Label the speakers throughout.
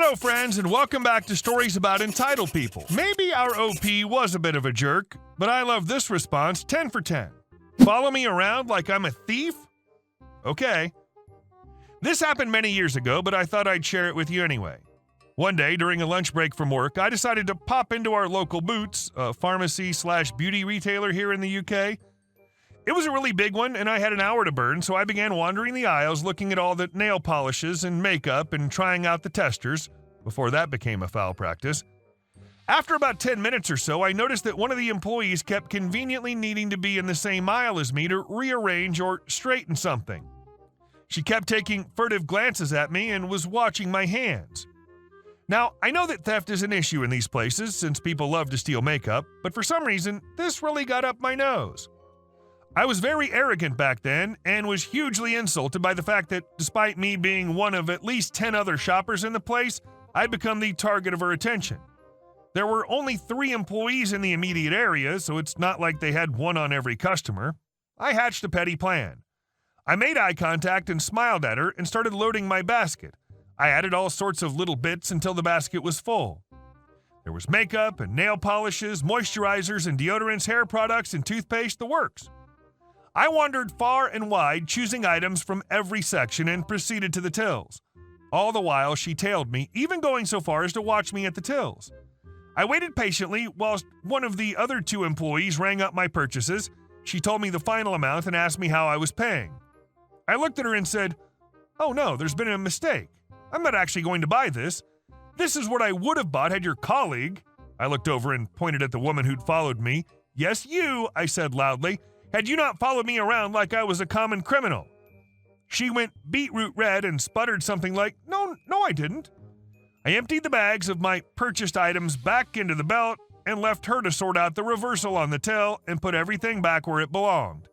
Speaker 1: Hello, friends, and welcome back to Stories About Entitled People. Maybe our OP was a bit of a jerk, but I love this response 10 for 10. Follow me around like I'm a thief? Okay. This happened many years ago, but I thought I'd share it with you anyway. One day, during a lunch break from work, I decided to pop into our local Boots, a pharmacy/beauty retailer here in the UK. It was a really big one, and I had an hour to burn, so I began wandering the aisles looking at all the nail polishes and makeup and trying out the testers, before that became a foul practice. After about 10 minutes or so, I noticed that one of the employees kept conveniently needing to be in the same aisle as me to rearrange or straighten something. She kept taking furtive glances at me and was watching my hands. Now, I know that theft is an issue in these places since people love to steal makeup, but for some reason, this really got up my nose. I was very arrogant back then and was hugely insulted by the fact that despite me being one of at least 10 other shoppers in the place, I'd become the target of her attention. There were only 3 employees in the immediate area, so it's not like they had one on every customer. I hatched a petty plan. I made eye contact and smiled at her and started loading my basket. I added all sorts of little bits until the basket was full. There was makeup and nail polishes, moisturizers and deodorants, hair products and toothpaste, the works. I wandered far and wide, choosing items from every section and proceeded to the tills. All the while, she tailed me, even going so far as to watch me at the tills. I waited patiently whilst one of the other 2 employees rang up my purchases. She told me the final amount and asked me how I was paying. I looked at her and said, "Oh no, there's been a mistake. I'm not actually going to buy this. This is what I would have bought had your colleague," I looked over and pointed at the woman who'd followed me. "Yes, you," I said loudly, "had you not followed me around like I was a common criminal." She went beetroot red and sputtered something like, No, I didn't." I emptied the bags of my purchased items back into the belt and left her to sort out the reversal on the till and put everything back where it belonged.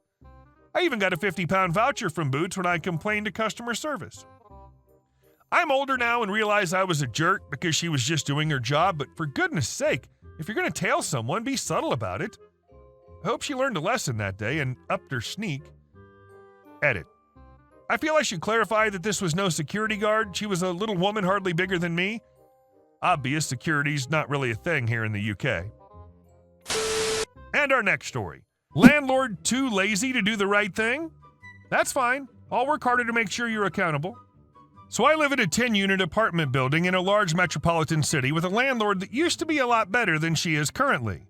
Speaker 1: I even got a £50 voucher from Boots when I complained to customer service. I'm older now and realize I was a jerk because she was just doing her job, but for goodness sake, if you're going to tail someone, be subtle about it. I hope she learned a lesson that day and upped her sneak. Edit. I feel I should clarify that this was no security guard. She was a little woman hardly bigger than me. Obvious security's not really a thing here in the UK. And our next story. Landlord too lazy to do the right thing? That's fine. I'll work harder to make sure you're accountable. So I live in a 10-unit apartment building in a large metropolitan city with a landlord that used to be a lot better than she is currently.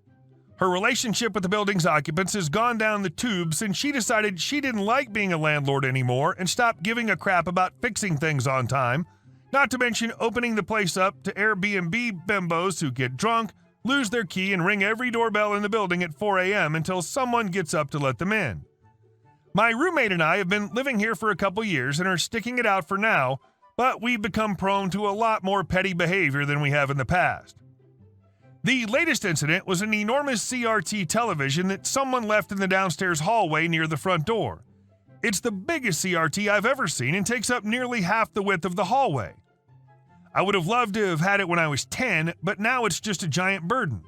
Speaker 1: Her relationship with the building's occupants has gone down the tubes since she decided she didn't like being a landlord anymore and stopped giving a crap about fixing things on time, not to mention opening the place up to Airbnb bimbos who get drunk, lose their key, and ring every doorbell in the building at 4 a.m. until someone gets up to let them in. My roommate and I have been living here for a couple years and are sticking it out for now, but we've become prone to a lot more petty behavior than we have in the past. The latest incident was an enormous CRT television that someone left in the downstairs hallway near the front door. It's the biggest CRT I've ever seen and takes up nearly half the width of the hallway. I would have loved to have had it when I was 10, but now it's just a giant burden.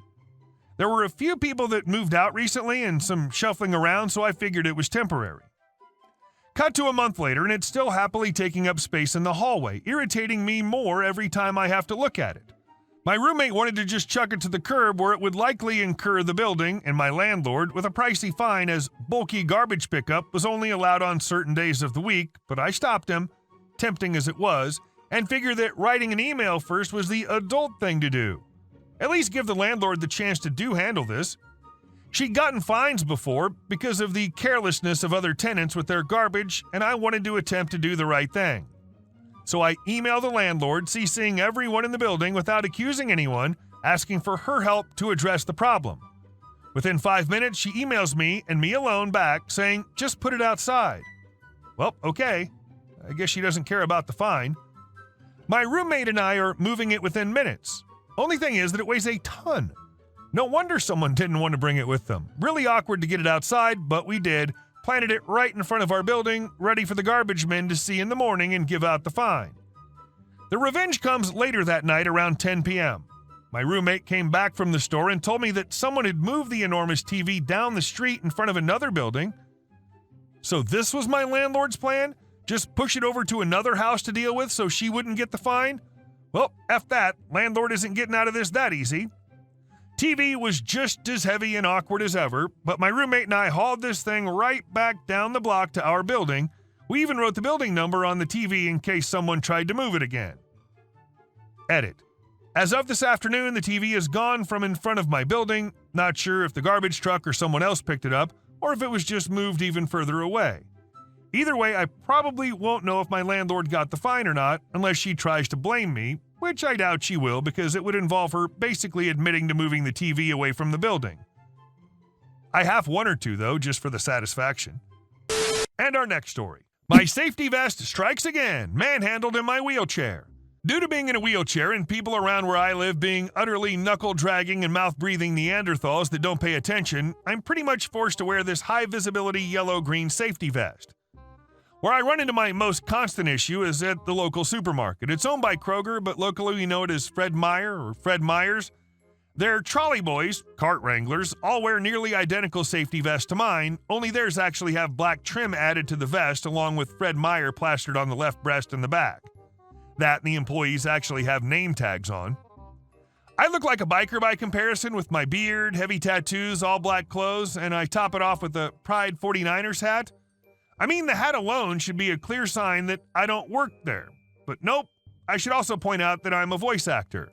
Speaker 1: There were a few people that moved out recently and some shuffling around, so I figured it was temporary. Cut to a month later, and it's still happily taking up space in the hallway, irritating me more every time I have to look at it. My roommate wanted to just chuck it to the curb where it would likely incur the building and my landlord with a pricey fine, as bulky garbage pickup was only allowed on certain days of the week, but I stopped him, tempting as it was, and figured that writing an email first was the adult thing to do. At least give the landlord the chance to handle this. She'd gotten fines before because of the carelessness of other tenants with their garbage, and I wanted to attempt to do the right thing. So I emailed the landlord, CCing everyone in the building without accusing anyone, asking for her help to address the problem. Within 5 minutes, she emails me and me alone back saying, "Just put it outside." Well, okay. I guess she doesn't care about the fine. My roommate and I are moving it within minutes. Only thing is that it weighs a ton. No wonder someone didn't want to bring it with them. Really awkward to get it outside, but we did. Planted it right in front of our building, ready for the garbage men to see in the morning and give out the fine. The revenge comes later that night around 10 p.m. My roommate came back from the store and told me that someone had moved the enormous TV down the street in front of another building. So this was my landlord's plan? Just push it over to another house to deal with so she wouldn't get the fine? Well, F that. Landlord isn't getting out of this that easy. TV was just as heavy and awkward as ever, but my roommate and I hauled this thing right back down the block to our building. We even wrote the building number on the TV in case someone tried to move it again. Edit. As of this afternoon, the TV is gone from in front of my building. Not sure if the garbage truck or someone else picked it up, or if it was just moved even further away. Either way, I probably won't know if my landlord got the fine or not, unless she tries to blame me, which I doubt she will because it would involve her basically admitting to moving the TV away from the building. I half want her to, though, just for the satisfaction. And our next story. My safety vest strikes again, manhandled in my wheelchair. Due to being in a wheelchair and people around where I live being utterly knuckle-dragging and mouth-breathing Neanderthals that don't pay attention, I'm pretty much forced to wear this high-visibility yellow-green safety vest. Where I run into my most constant issue is at the local supermarket. It's owned by Kroger, but locally we know it as Fred Meyer or Fred Meyers. Their trolley boys, cart wranglers, all wear nearly identical safety vests to mine, only theirs actually have black trim added to the vest along with Fred Meyer plastered on the left breast and the back. That and the employees actually have name tags on. I look like a biker by comparison with my beard, heavy tattoos, all black clothes, and I top it off with a Pride 49ers hat. I mean, the hat alone should be a clear sign that I don't work there. But nope, I should also point out that I'm a voice actor.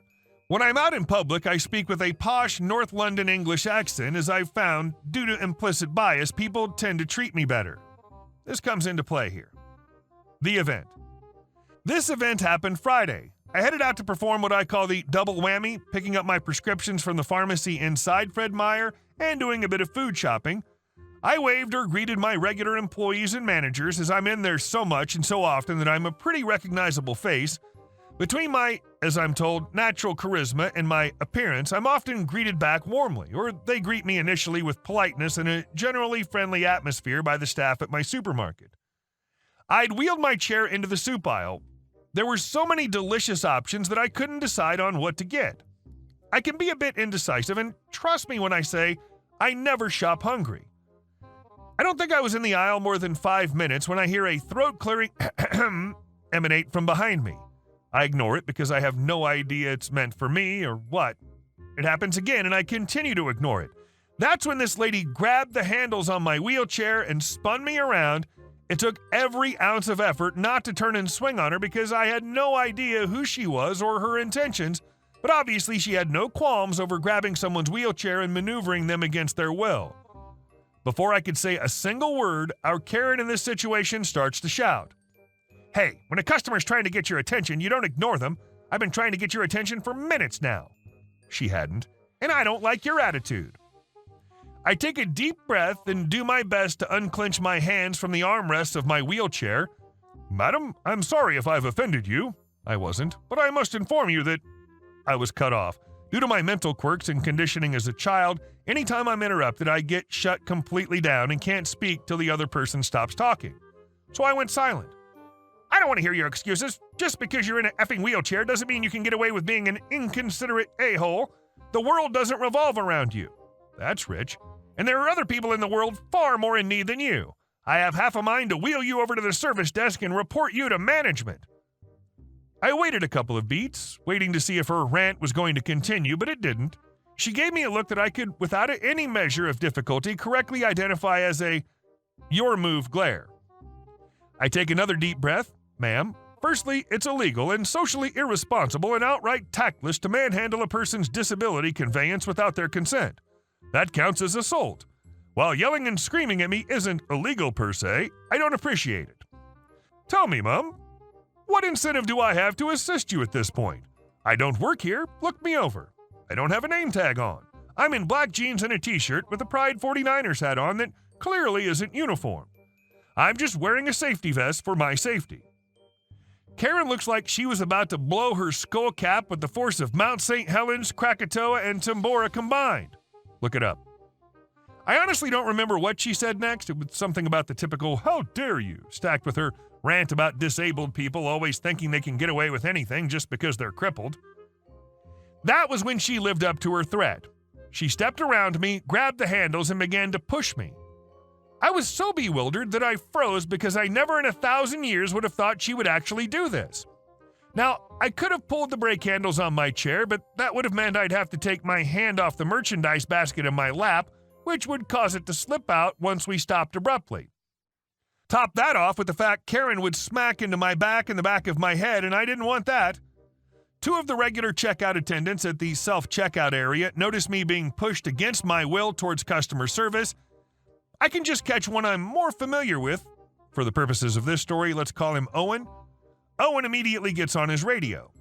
Speaker 1: When I'm out in public, I speak with a posh North London English accent, as I've found, due to implicit bias, people tend to treat me better. This comes into play here. The event. This event happened Friday. I headed out to perform what I call the double whammy, picking up my prescriptions from the pharmacy inside Fred Meyer and doing a bit of food shopping. I waved or greeted my regular employees and managers, as I'm in there so much and so often that I'm a pretty recognizable face. Between my, as I'm told, natural charisma and my appearance, I'm often greeted back warmly, or they greet me initially with politeness and a generally friendly atmosphere by the staff at my supermarket. I'd wheeled my chair into the soup aisle. There were so many delicious options that I couldn't decide on what to get. I can be a bit indecisive, and trust me when I say I never shop hungry. I don't think I was in the aisle more than 5 minutes when I hear a throat-clearing emanate from behind me. I ignore it because I have no idea it's meant for me or what. It happens again, and I continue to ignore it. That's when this lady grabbed the handles on my wheelchair and spun me around. It took every ounce of effort not to turn and swing on her because I had no idea who she was or her intentions, but obviously she had no qualms over grabbing someone's wheelchair and maneuvering them against their will. Before I could say a single word, our Karen in this situation starts to shout. Hey, when a customer's trying to get your attention, you don't ignore them. I've been trying to get your attention for minutes now. She hadn't, and I don't like your attitude. I take a deep breath and do my best to unclench my hands from the armrests of my wheelchair. Madam, I'm sorry if I've offended you. I wasn't, but I must inform you that I was cut off. Due to my mental quirks and conditioning as a child, anytime I'm interrupted, I get shut completely down and can't speak till the other person stops talking. So I went silent. I don't want to hear your excuses. Just because you're in an effing wheelchair doesn't mean you can get away with being an inconsiderate a-hole. The world doesn't revolve around you. That's rich. And there are other people in the world far more in need than you. I have half a mind to wheel you over to the service desk and report you to management. I waited a couple of beats, waiting to see if her rant was going to continue, but it didn't. She gave me a look that I could, without any measure of difficulty, correctly identify as a your move glare. I take another deep breath. Ma'am, firstly, it's illegal and socially irresponsible and outright tactless to manhandle a person's disability conveyance without their consent. That counts as assault. While yelling and screaming at me isn't illegal per se, I don't appreciate it. Tell me, Mum, what incentive do I have to assist you at this point? I don't work here. Look me over. I don't have a name tag on. I'm in black jeans and a t-shirt with a Pride 49ers hat on that clearly isn't uniform. I'm just wearing a safety vest for my safety. Karen looks like she was about to blow her skull cap with the force of Mount St. Helens, Krakatoa, and Tambora combined. Look it up. I honestly don't remember what she said next. It was something about the typical, how dare you, stacked with her rant about disabled people always thinking they can get away with anything just because they're crippled. That was when she lived up to her threat. She stepped around me, grabbed the handles, and began to push me. I was so bewildered that I froze because I never in 1,000 years would have thought she would actually do this. Now, I could have pulled the brake handles on my chair, but that would have meant I'd have to take my hand off the merchandise basket in my lap, which would cause it to slip out once we stopped abruptly. Top that off with the fact Karen would smack into my back and the back of my head, and I didn't want that. 2 of the regular checkout attendants at the self-checkout area noticed me being pushed against my will towards customer service. I can just catch one I'm more familiar with. For the purposes of this story, let's call him Owen. Owen immediately gets on his radio.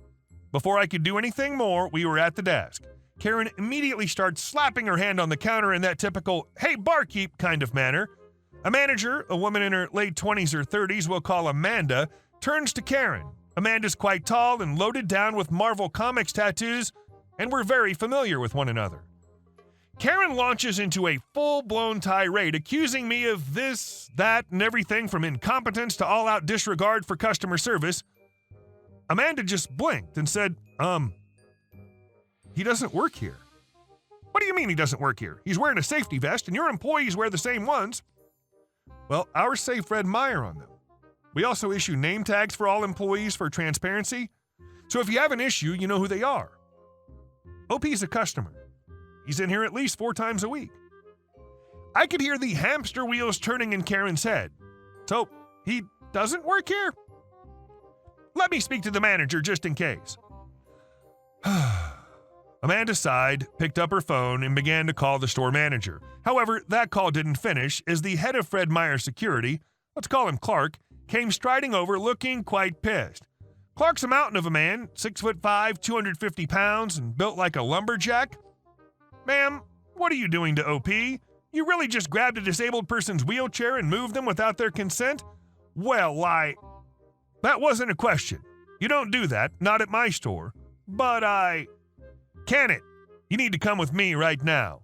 Speaker 1: Before I could do anything more, we were at the desk. Karen immediately starts slapping her hand on the counter in that typical, "Hey, barkeep" kind of manner. A manager, a woman in her late 20s or 30s we'll call Amanda, turns to Karen. Amanda's quite tall and loaded down with Marvel Comics tattoos, and we're very familiar with one another. Karen launches into a full-blown tirade, accusing me of this, that, and everything from incompetence to all-out disregard for customer service. Amanda just blinked and said, he doesn't work here. What do you mean he doesn't work here? He's wearing a safety vest, and your employees wear the same ones. Well, ours say Fred Meyer on them. We also issue name tags for all employees for transparency. So if you have an issue, you know who they are. OP's a customer. He's in here at least 4 times a week. I could hear the hamster wheels turning in Karen's head. So he doesn't work here? Let me speak to the manager just in case. Amanda sighed, picked up her phone, and began to call the store manager. However, that call didn't finish as the head of Fred Meyer Security, let's call him Clark, came striding over looking quite pissed. Clark's a mountain of a man, 6'5", 250 pounds, and built like a lumberjack. Ma'am, what are you doing to OP? You really just grabbed a disabled person's wheelchair and moved them without their consent? Well, that wasn't a question. You don't do that, not at my store. But Can it? You need to come with me right now.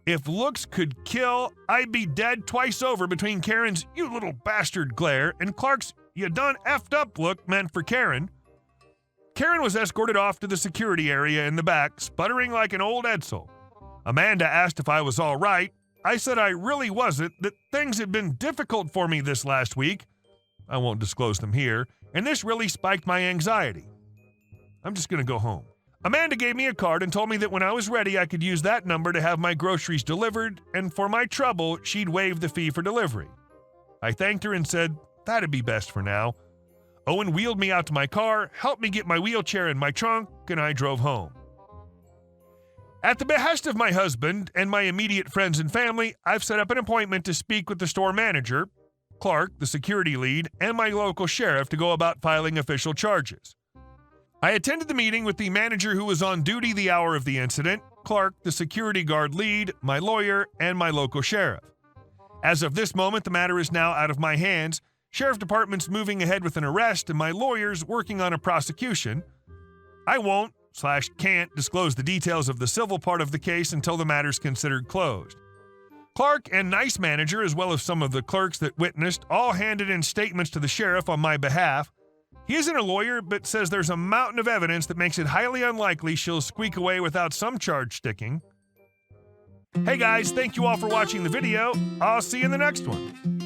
Speaker 1: If looks could kill, I'd be dead twice over between Karen's "you little bastard" glare and Clark's "you done effed up" look meant for Karen. Karen was escorted off to the security area in the back, sputtering like an old Edsel. Amanda asked if I was all right. I said I really wasn't, that things had been difficult for me this last week. I won't disclose them here, and this really spiked my anxiety. I'm just going to go home. Amanda gave me a card and told me that when I was ready, I could use that number to have my groceries delivered, and for my trouble, she'd waive the fee for delivery. I thanked her and said that'd be best for now. Owen wheeled me out to my car, helped me get my wheelchair in my trunk, and I drove home. At the behest of my husband and my immediate friends and family, I've set up an appointment to speak with the store manager, Clark, the security lead, and my local sheriff to go about filing official charges. I attended the meeting with the manager who was on duty the hour of the incident, Clark, the security guard lead, my lawyer, and my local sheriff. As of this moment, the matter is now out of my hands. Sheriff Department's moving ahead with an arrest, and my lawyer's working on a prosecution. I won't/can't disclose the details of the civil part of the case until the matter's considered closed. Clark and Nice Manager, as well as some of the clerks that witnessed, all handed in statements to the sheriff on my behalf. He isn't a lawyer, but says there's a mountain of evidence that makes it highly unlikely she'll squeak away without some charge sticking. Hey guys, thank you all for watching the video. I'll see you in the next one.